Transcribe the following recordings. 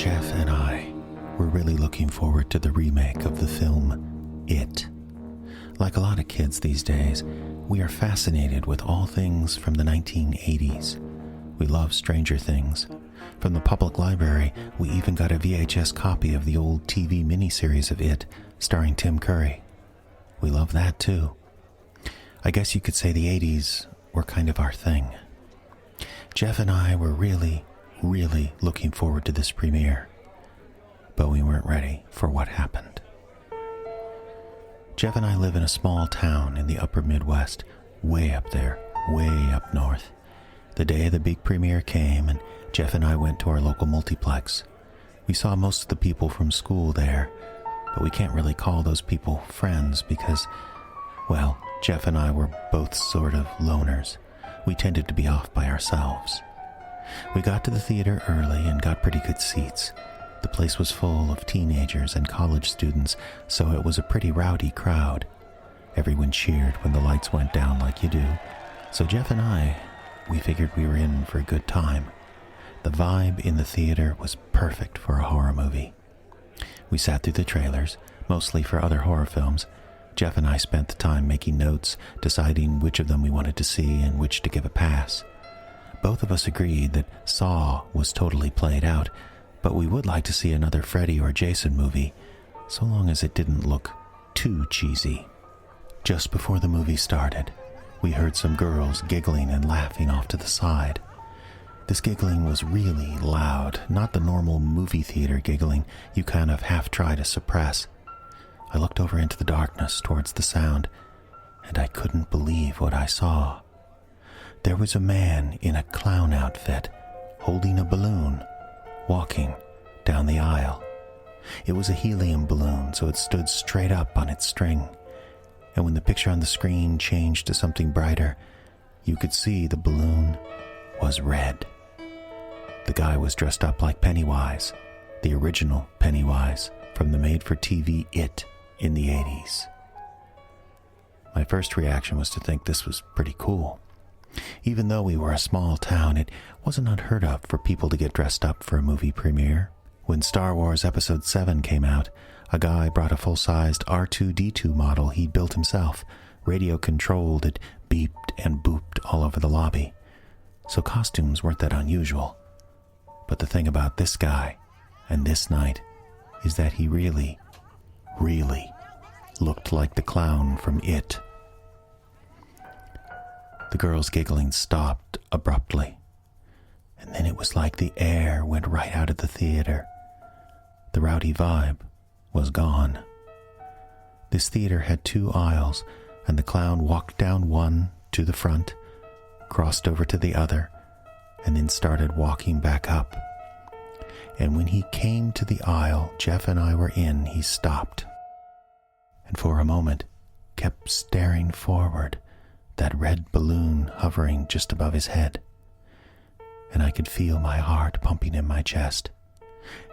Jeff and I were really looking forward to the remake of the film It. Like a lot of kids these days, we are fascinated with all things from the 1980s. We love Stranger Things. From the public library, we even got a VHS copy of the old TV miniseries of It, starring Tim Curry. We love that too. I guess you could say the 80s were kind of our thing. Jeff and I were really looking forward to this premiere, but we weren't ready for what happened. Jeff and I live in a small town in the upper Midwest, way up there, way up north. The day the big premiere came, and Jeff and I went to our local multiplex. We saw most of the people from school there, but we can't really call those people friends because, well, Jeff and I were both sort of loners. We tended to be off by ourselves. We got to the theater early and got pretty good seats. The place was full of teenagers and college students, so it was a pretty rowdy crowd. Everyone cheered when the lights went down like you do, so Jeff and I, we figured we were in for a good time. The vibe in the theater was perfect for a horror movie. We sat through the trailers, mostly for other horror films. Jeff and I spent the time making notes, deciding which of them we wanted to see and which to give a pass. Both of us agreed that Saw was totally played out, but we would like to see another Freddy or Jason movie, so long as it didn't look too cheesy. Just before the movie started, we heard some girls giggling and laughing off to the side. This giggling was really loud, not the normal movie theater giggling you kind of half try to suppress. I looked over into the darkness towards the sound, and I couldn't believe what I saw. There was a man in a clown outfit, holding a balloon, walking down the aisle. It was a helium balloon, so it stood straight up on its string. And when the picture on the screen changed to something brighter, you could see the balloon was red. The guy was dressed up like Pennywise, the original Pennywise from the made-for-TV It in the 80s. My first reaction was to think this was pretty cool. Even though we were a small town, it wasn't unheard of for people to get dressed up for a movie premiere. When Star Wars Episode 7 came out, a guy brought a full-sized R2-D2 model he'd built himself. Radio-controlled, it beeped and booped all over the lobby. So costumes weren't that unusual. But the thing about this guy and this night is that he really looked like the clown from It. The girls' giggling stopped abruptly, and then it was like the air went right out of the theater. The rowdy vibe was gone. This theater had 2 aisles, and the clown walked down one to the front, crossed over to the other, and then started walking back up. And when he came to the aisle Jeff and I were in, he stopped, and for a moment kept staring forward, that red balloon hovering just above his head. And I could feel my heart pumping in my chest.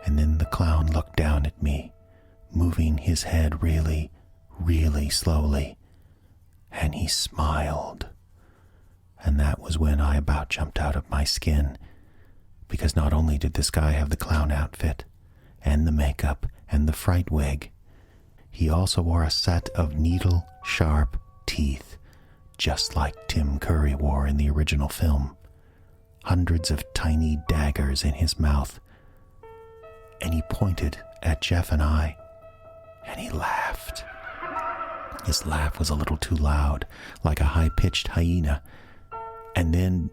And then the clown looked down at me, moving his head really slowly. And he smiled. And that was when I about jumped out of my skin. Because not only did this guy have the clown outfit, and the makeup, and the fright wig, he also wore a set of needle-sharp teeth, just like Tim Curry wore in the original film. Hundreds of tiny daggers in his mouth. And he pointed at Jeff and I, and he laughed. His laugh was a little too loud, like a high-pitched hyena. And then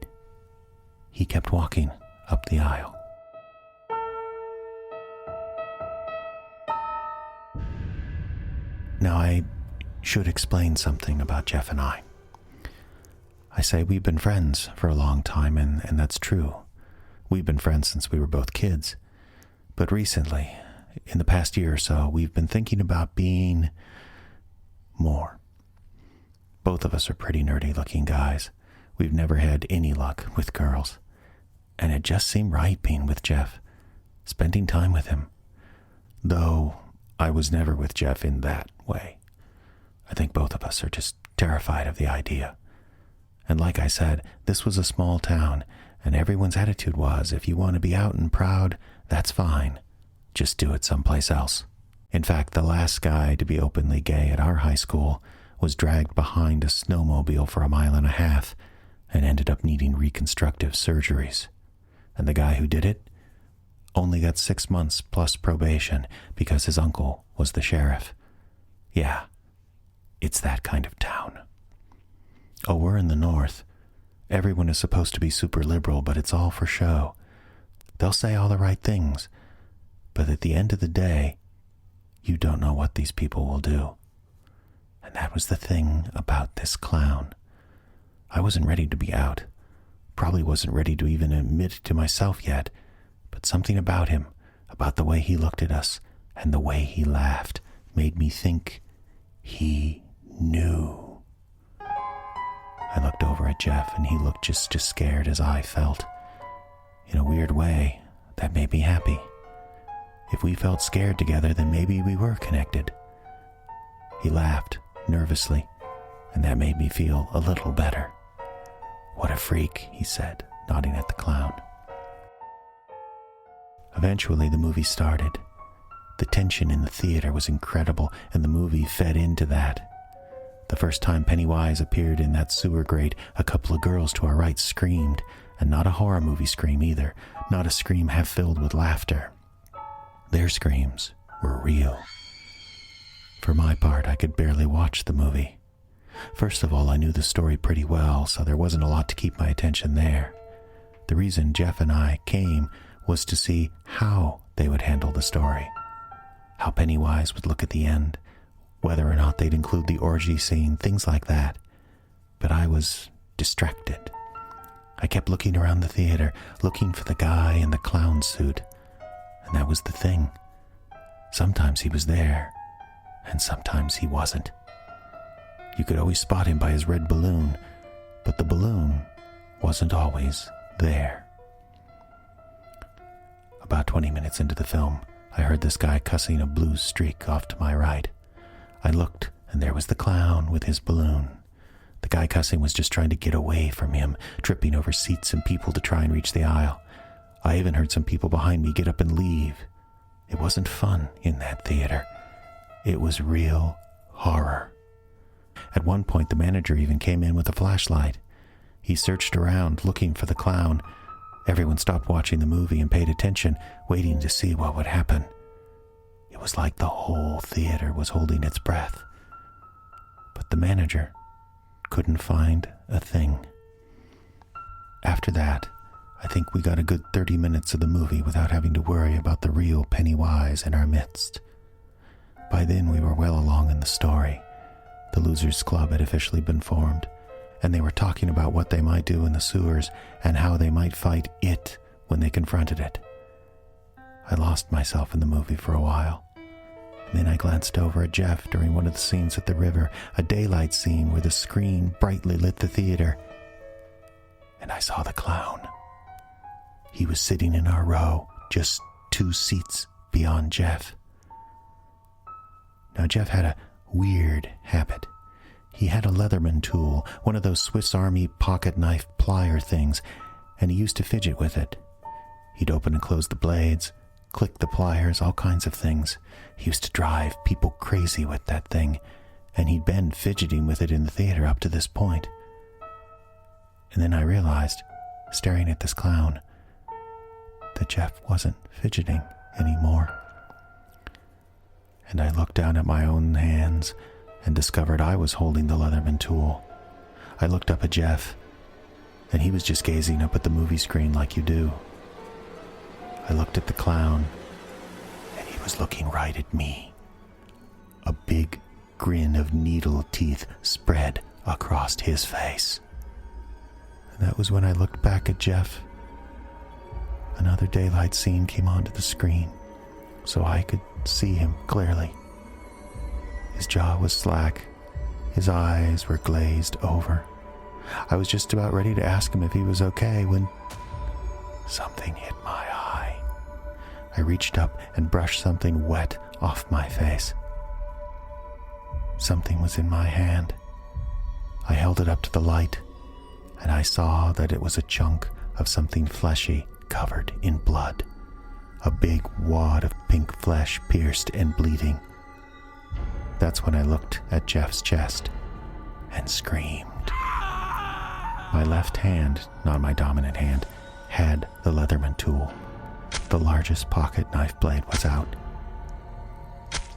he kept walking up the aisle. Now I should explain something about Jeff and I. I say we've been friends for a long time, and that's true. We've been friends since we were both kids. But recently, in the past year or so, we've been thinking about being more. Both of us are pretty nerdy-looking guys. We've never had any luck with girls. And it just seemed right being with Jeff, spending time with him. Though I was never with Jeff in that way. I think both of us are just terrified of the idea. And like I said, this was a small town, and everyone's attitude was, if you want to be out and proud, that's fine. just do it someplace else. In fact, the last guy to be openly gay at our high school was dragged behind a snowmobile for 1.5 miles and ended up needing reconstructive surgeries. And the guy who did it only got 6 months plus probation because his uncle was the sheriff. Yeah, it's that kind of town. Oh, we're in the North. Everyone is supposed to be super liberal, but it's all for show. They'll say all the right things, but at the end of the day, you don't know what these people will do. And that was the thing about this clown. I wasn't ready to be out. Probably wasn't ready to even admit it to myself yet, but something about him, about the way he looked at us and the way he laughed, made me think he knew. I looked over at Jeff, and he looked just as scared as I felt. In a weird way, that made me happy. If we felt scared together, then maybe we were connected. He laughed nervously, and that made me feel a little better. "What a freak," he said, nodding at the clown. Eventually, the movie started. The tension in the theater was incredible, and the movie fed into that. The first time Pennywise appeared in that sewer grate, a couple of girls to our right screamed, and not a horror movie scream either, not a scream half filled with laughter. Their screams were real. For my part, I could barely watch the movie. First of all, I knew the story pretty well, so there wasn't a lot to keep my attention there. The reason Jeff and I came was to see how they would handle the story, how Pennywise would look at the end, whether or not they'd include the orgy scene, things like that. But I was distracted. I kept looking around the theater, looking for the guy in the clown suit. And that was the thing. Sometimes he was there, and sometimes he wasn't. You could always spot him by his red balloon, but the balloon wasn't always there. About 20 minutes into the film, I heard this guy cussing a blue streak off to my right. I looked, and there was the clown with his balloon. The guy cussing was just trying to get away from him, tripping over seats and people to try and reach the aisle. I even heard some people behind me get up and leave. It wasn't fun in that theater. It was real horror. At one point, the manager even came in with a flashlight. He searched around, looking for the clown. Everyone stopped watching the movie and paid attention, waiting to see what would happen. It was like the whole theater was holding its breath. But the manager couldn't find a thing. After that, I think we got a good 30 minutes of the movie without having to worry about the real Pennywise in our midst. By then, we were well along in the story. The Losers Club had officially been formed, and they were talking about what they might do in the sewers and how they might fight it when they confronted it. I lost myself in the movie for a while. And then I glanced over at Jeff during one of the scenes at the river, a daylight scene where the screen brightly lit the theater, and I saw the clown. He was sitting in our row, just 2 seats beyond Jeff. Now, Jeff had a weird habit. He had a Leatherman tool, one of those Swiss Army pocket knife plier things, and he used to fidget with it. He'd open and close the blades, click the pliers, all kinds of things. He used to drive people crazy with that thing, and he'd been fidgeting with it in the theater up to this point. And then I realized, staring at this clown, that Jeff wasn't fidgeting anymore. And I looked down at my own hands and discovered I was holding the Leatherman tool. I looked up at Jeff, and he was just gazing up at the movie screen like you do. I looked at the clown, and he was looking right at me. A big grin of needle teeth spread across his face. And that was when I looked back at Jeff. Another daylight scene came onto the screen, so I could see him clearly. His jaw was slack. His eyes were glazed over. I was just about ready to ask him if he was okay when something hit my eye. I reached up and brushed something wet off my face. Something was in my hand. I held it up to the light, and I saw that it was a chunk of something fleshy covered in blood. a big wad of pink flesh pierced and bleeding. That's when I looked at Jeff's chest and screamed. My left hand, not my dominant hand, had the Leatherman tool. The largest pocket knife blade was out,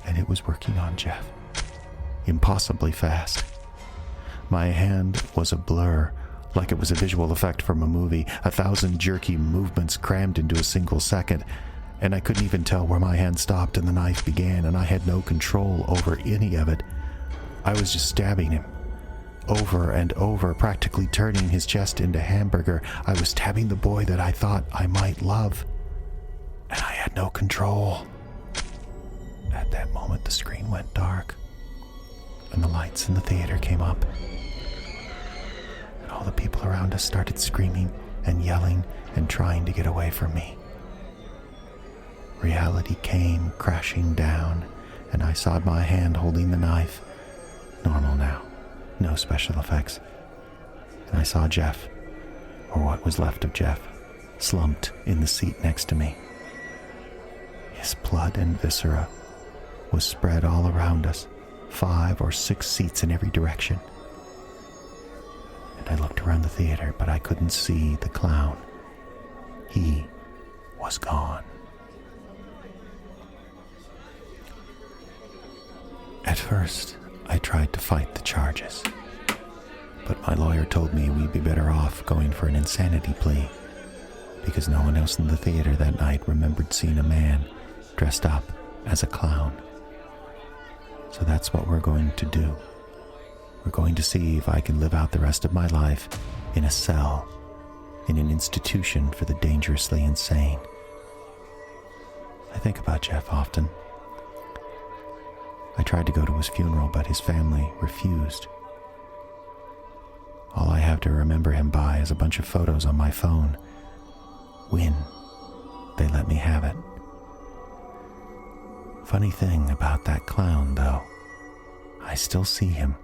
and it was working on Jeff, impossibly fast. My hand was a blur, like it was a visual effect from a movie, 1,000 jerky movements crammed into a single second, and I couldn't even tell where my hand stopped and the knife began, and I had no control over any of it. I was just stabbing him, over and over, practically turning his chest into hamburger. I was stabbing the boy that I thought I might love, and I had no control. At that moment, the screen went dark, and the lights in the theater came up, and all the people around us started screaming and yelling and trying to get away from me. Reality came crashing down, and I saw my hand holding the knife. Normal now, no special effects. And I saw Jeff, or what was left of Jeff, slumped in the seat next to me. His blood and viscera was spread all around us, 5 or 6 seats in every direction. And I looked around the theater, but I couldn't see the clown. He was gone. At first, I tried to fight the charges, but my lawyer told me we'd be better off going for an insanity plea, because no one else in the theater that night remembered seeing a man dressed up as a clown. So that's what we're going to do. We're going to see if I can live out the rest of my life in a cell, in an institution for the dangerously insane. I think about Jeff often. I tried to go to his funeral, but his family refused. All I have to remember him by is a bunch of photos on my phone, when they let me have it. Funny thing about that clown, though, I still see him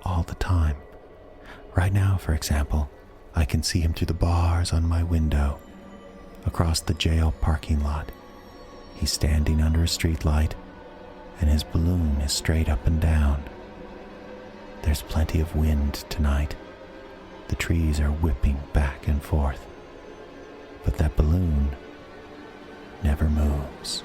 all the time. Right now, for example, I can see him through the bars on my window, across the jail parking lot. He's standing under a streetlight, and his balloon is straight up and down. There's plenty of wind tonight. The trees are whipping back and forth, but that balloon never moves.